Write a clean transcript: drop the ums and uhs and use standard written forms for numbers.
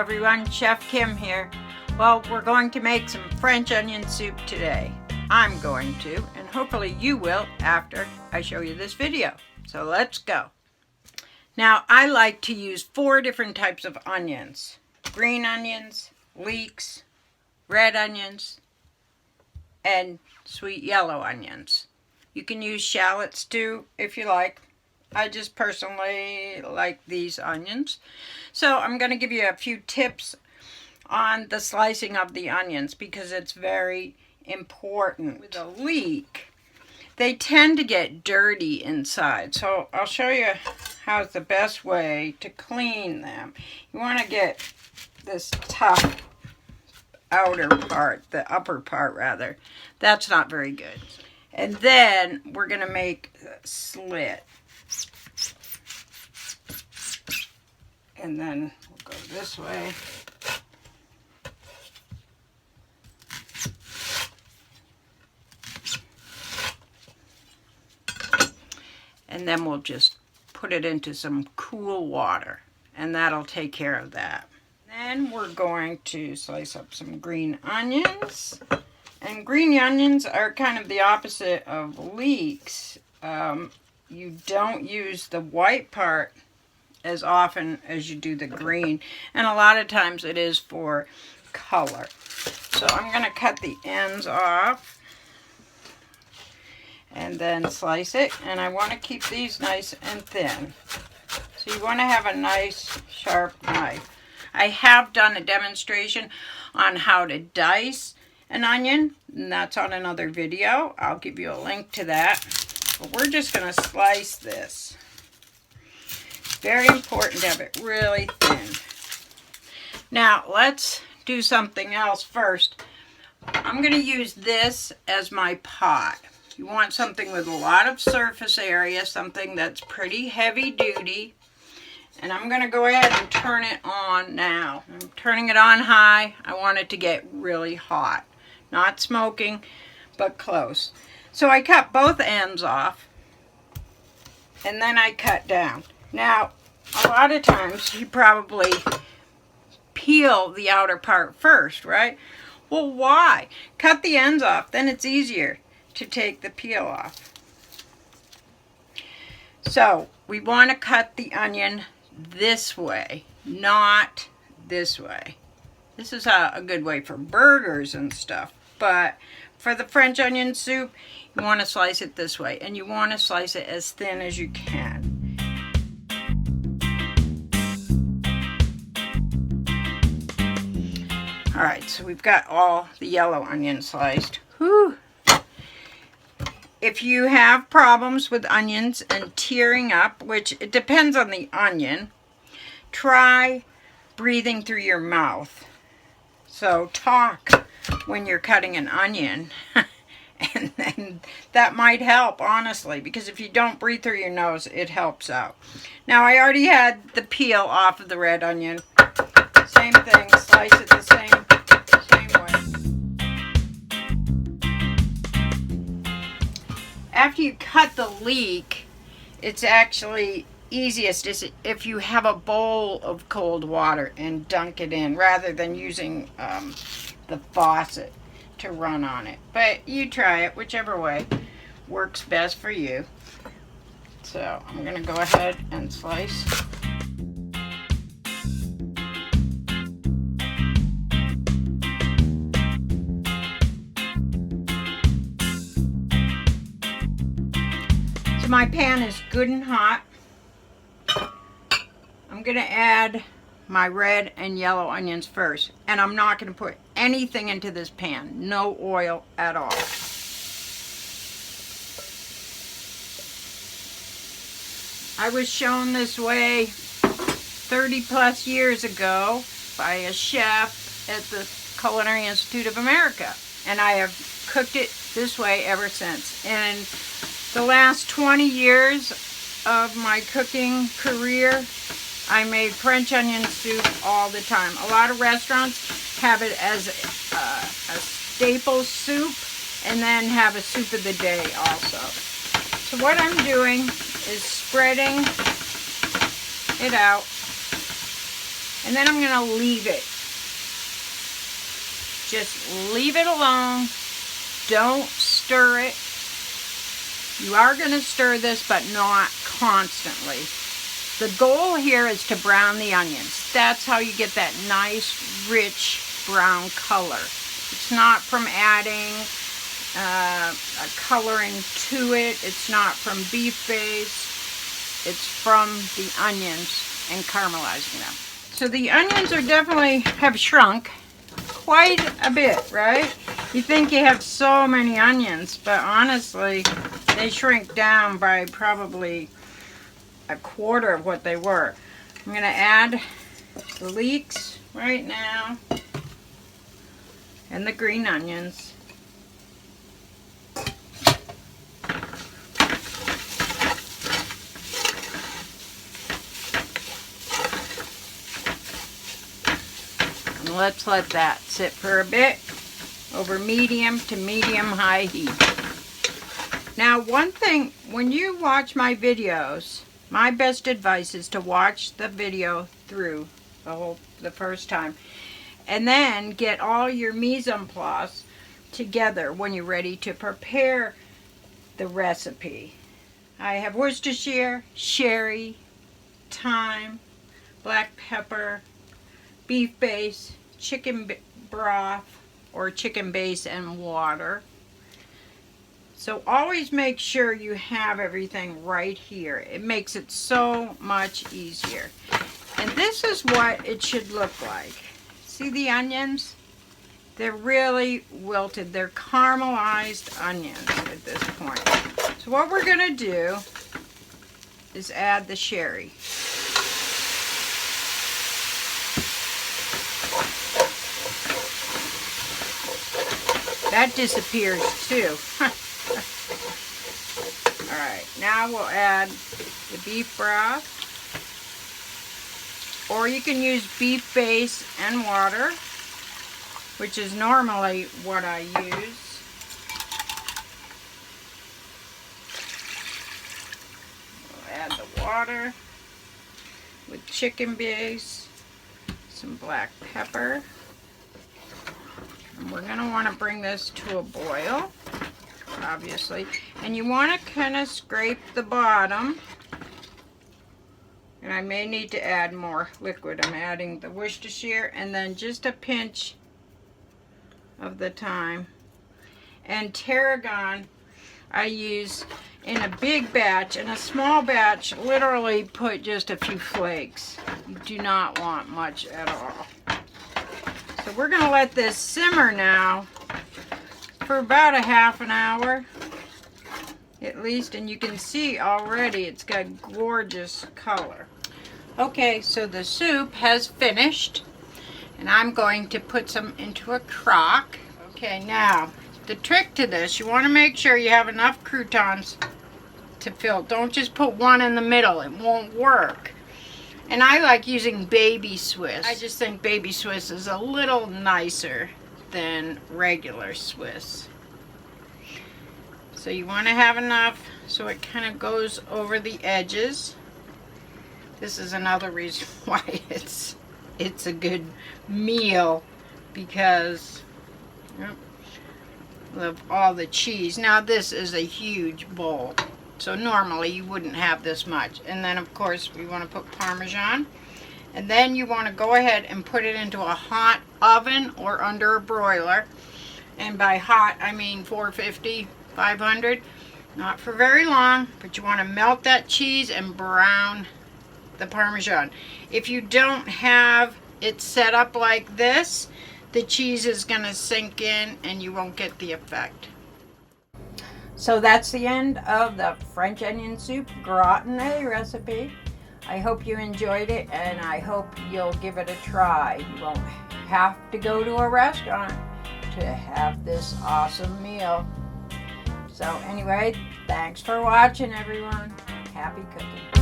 everyone, Chef Kim here. Well, we're going to make some French onion soup today. I'm going to, and hopefully you will after I show you this video. So let's go. Now, I like to use 4 different types of onions. Green onions, leeks, red onions, and sweet yellow onions. You can use shallots too if you like. I just personally like these onions. So I'm going to give you a few tips on the slicing of the onions because it's very important. With a leek, they tend to get dirty inside. So I'll show you how's the best way to clean them. You want to get this tough outer part, the upper part rather. That's not very good. And then we're going to make a slit. And then we'll go this way. And then we'll just put it into some cool water. And that'll take care of that. Then we're going to slice up some green onions. And green onions are kind of the opposite of leeks. You don't use the white part as often as you do the green, and a lot of times it is for color. So I'm going to cut the ends off and then slice it, and I want to keep these nice and thin. So you want to have a nice sharp knife. I have done a demonstration on how to dice an onion, and that's on another video. I'll give you a link to that. But we're just going to slice this. Very important to have it really thin. Now let's do something else first. I'm going to use this as my pot. You want something with a lot of surface area, something that's pretty heavy duty. And I'm going to go ahead and turn it on now. I'm turning it on high. I want it to get really hot. Not smoking, but close. So I cut both ends off. And then I cut down. Now, a lot of times you probably peel the outer part first, right? Well, why? Cut the ends off, then it's easier to take the peel off. So, we want to cut the onion this way, not this way. This is a good way for burgers and stuff, but for the French onion soup, you want to slice it this way, and you want to slice it as thin as you can. All right, so we've got all the yellow onions sliced. Whew. If you have problems with onions and tearing up, which it depends on the onion, try breathing through your mouth. So talk when you're cutting an onion. And then that might help, honestly, because if you don't breathe through your nose, it helps out. Now, I already had the peel off of the red onion. Same thing, slice it the same way. After you cut the leek, it's actually easiest if you have a bowl of cold water and dunk it in rather than using the faucet to run on it. But you try it, whichever way works best for you. So I'm going to go ahead and slice. So my pan is good and hot. I'm going to add my red and yellow onions first, and I'm not going to put anything into this pan, no oil at all. I was shown this way 30 plus years ago by a chef at the Culinary Institute of America, and I have cooked it this way ever since. And the last 20 years of my cooking career, I made French onion soup all the time. A lot of restaurants have it as a staple soup and then have a soup of the day also. So what I'm doing is spreading it out And then I'm going to leave it. Just leave it alone. Don't stir it. You are going to stir this, but not constantly. The goal here is to brown the onions. That's how you get that nice, rich brown color. It's not from adding a coloring to it. It's not from beef base. It's from the onions and caramelizing them. So the onions are definitely have shrunk quite a bit, right? You think you have so many onions, but honestly, they shrink down by probably a quarter of what they were. I'm going to add the leeks right now and the green onions. And let's let that sit for a bit over medium to medium-high heat. Now, one thing, when you watch my videos, my best advice is to watch the video through the first time, and then get all your mise en place together when you're ready to prepare the recipe. I have Worcestershire, sherry, thyme, black pepper, beef base, chicken broth, or chicken base and water. So always make sure you have everything right here. It makes it so much easier. And this is what it should look like. See the onions? They're really wilted. They're caramelized onions at this point. So what we're going to do is add the sherry. That disappears too. Alright, now we'll add the beef broth. Or you can use beef base and water, which is normally what I use. We'll add the water with chicken base, some black pepper. And we're going to want to bring this to a boil, obviously. And you want to kind of scrape the bottom. And I may need to add more liquid. I'm adding the Worcestershire and then just a pinch of the thyme. And tarragon I use in a big batch. In a small batch, literally put just a few flakes. You do not want much at all. So we're going to let this simmer now for about a half an hour at least, and you can see already it's got gorgeous color. Okay, so the soup has finished, and I'm going to put some into a crock. Okay, now the trick to this, you want to make sure you have enough croutons to fill. Don't just put one in the middle, it won't work. And I like using baby Swiss. I just think baby Swiss is a little nicer than regular Swiss. So you want to have enough so it kind of goes over the edges. This is another reason why it's a good meal, because of all the cheese. Now this is a huge bowl. So normally you wouldn't have this much. And then of course we want to put Parmesan. And then you want to go ahead and put it into a hot oven or under a broiler. And by hot I mean 450, 500. Not for very long, but you want to melt that cheese and brown the Parmesan. If you don't have it set up like this, the cheese is going to sink in and you won't get the effect. So that's the end of the French onion soup GRATINEE recipe. I hope you enjoyed it, and I hope you'll give it a try. You won't have to go to a restaurant to have this awesome meal. So anyway, thanks for watching, everyone. Happy cooking.